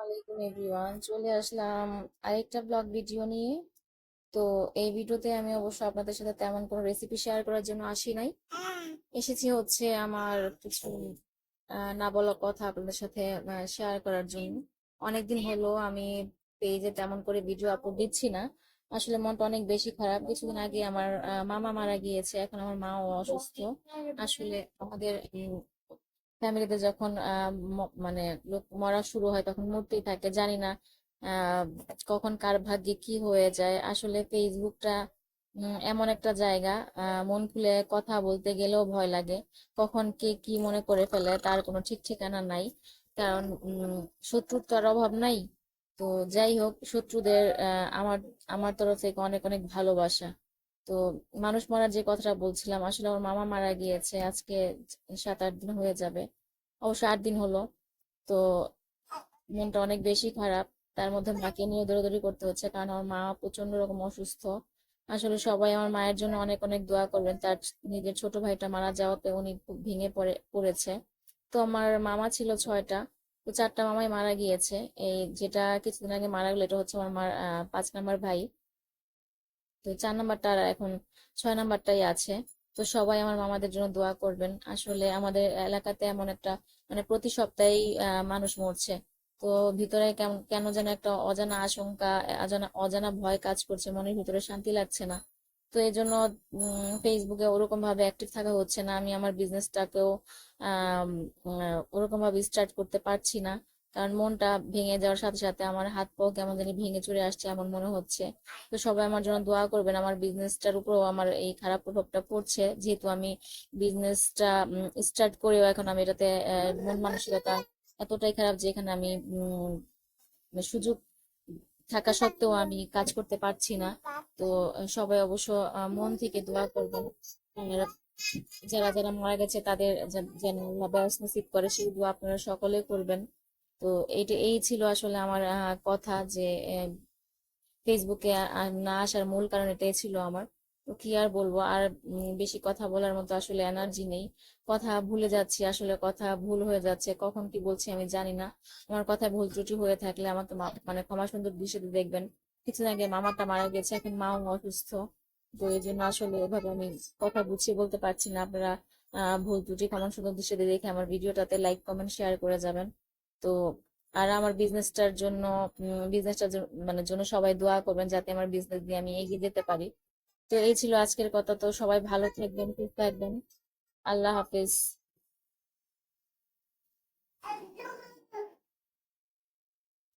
আলাইকুম এভরিওয়ান, চলে আসলাম আরেকটা ব্লগ ভিডিও নিয়ে। তো এই ভিডিওতে আমি অবশ্য আপনাদের সাথে তেমন কোনো রেসিপি শেয়ার করার জন্য আসি নাই। এসেছি হচ্ছে আমার কিছু না বলা কথা আপনাদের সাথে শেয়ার করার জন্য। অনেকদিন হলো আমি পেজে তেমন করে ভিডিও আপলোড দিচ্ছি না। আসলে মনটা অনেক বেশি খারাপ। কিছুদিন আগে আমার মামা মারা গিয়েছে, এখন আমার মাও অসুস্থ। আসলে আমাদের ফ্যামিলিতে যখন মানে লোক মরা শুরু হয় তখন মরতেই থাকে, জানি না আহ কখন কার ভাগ্যে কি হয়ে যায়। আসলে ফেসবুকটা এমন একটা জায়গা, মন খুলে কথা বলতে গেলেও ভয় লাগে। কখন কে কি মনে করে ফেলে তার কোনো ঠিক ঠিকানা নাই। কারণ শত্রুর তো আর অভাব নাই। তো যাই হোক, শত্রুদের আমার আমার তরফ থেকে অনেক অনেক ভালোবাসা। তো মানুষ মারার যে কথাটা বলছিলাম, আসলে আমার মামা মারা গিয়েছে আজকে 7-8 দিন হয়ে যাবে, অবশ্য 8 দিন হলো। তো মনটা অনেক বেশি খারাপ। তার মধ্যে মাকে নিয়ে দৌড়াদৌড়ি করতে হচ্ছে, কারণ আমার মা প্রচন্ড রকম অসুস্থ। আসলে সবাই আমার মায়ের জন্য অনেক অনেক দোয়া করবেন। তার নিজের ছোট ভাইটা মারা যাওয়াতে উনি খুব ভেঙে পড়েছে। তো আমার মামা ছিল 6টা, তো 4টা মামাই মারা গিয়েছে। এই যেটা কিছুদিন আগে মারা গেলো এটা হচ্ছে আমার মার 5 নাম্বার ভাই। তো 4 নাম্বারটা আর এখন 6 নাম্বারটাই আছে। তো সবাই আমার মামাদের জন্য দোয়া করবেন। আসলে আমাদের এলাকাতে এমন একটা মানে প্রতি সপ্তাহেই মানুষ মরছে। তো ভিতরে কেমন কেন যেন একটা অজানা আশঙ্কা, অজানা অজানা ভয় কাজ করছে, মনের ভিতরে শান্তি লাগছে না। তো এই জন্য ফেসবুকে ওরকম ভাবে অ্যাক্টিভ থাকা হচ্ছে না। আমি আমার বিজনেসটাকেও ওরকম ভাবে স্টার্ট করতে পারছি না, কারণ মনটা ভেঙে যাওয়ার সাথে সাথে আমার হাত পাও কেমন জানি ভেঙে চুরে আসছে এমন মনে হচ্ছে। তো সবাই আমার জন্য দোয়া করবেন। আমার বিজনেসটার উপরও আমার এই খারাপ প্রভাবটা পড়ছে, যেহেতু আমি বিজনেসটা স্টার্ট করেও এখন আমি এটাতে মন মানসিকতা এতটাই খারাপ যে এখানে আমি মানে সুযোগ থাকা সত্ত্বেও আমি কাজ করতে পারছি না। তো সবাই অবশ্য মন থেকে দোয়া করবেন। আর যারা যারা মারা গেছে তাদের যেন আল্লাহ বেহেশত নসিব করে, সেই দোয়া আপনারা সকলে করবেন। তো এই ছিল আসলে আমার কথা, যে ফেসবুকে না আসার মূল কারণ এটাই ছিল আমার। তো কি আর বলবো, আর বেশি কথা বলার মতো আসলে এনার্জি নেই। কথা ভুলে যাচ্ছি, আসলে কথা ভুল হয়ে যাচ্ছে, কখন কি বলছি আমি জানি না। আমার কথা ভুল ত্রুটি হয়ে থাকলে আমাকে মানে ক্ষমা সুন্দর দৃষ্টিতে দেখবেন। কিছুদিন আগে মামাটা মারা গেছে, এখন মাও অসুস্থ। তো এই জন্য আসলে এভাবে আমি কথা গুছিয়ে বলতে পারছি না। আপনারা ভুল ত্রুটি ক্ষমা সুন্দর দৃষ্টিতে দেখে আমার ভিডিওটাতে লাইক কমেন্ট শেয়ার করে যাবেন। তো আর আমার বিজনেসটার মানে জন্য সবাই দোয়া করবেন, যাতে আমার বিজনেস দিয়ে আমি এগিয়ে যেতে পারি। তো এই ছিল আজকের কথা। তো সবাই ভালো থাকবেন, সুস্থ থাকবেন। আল্লাহ হাফেজ।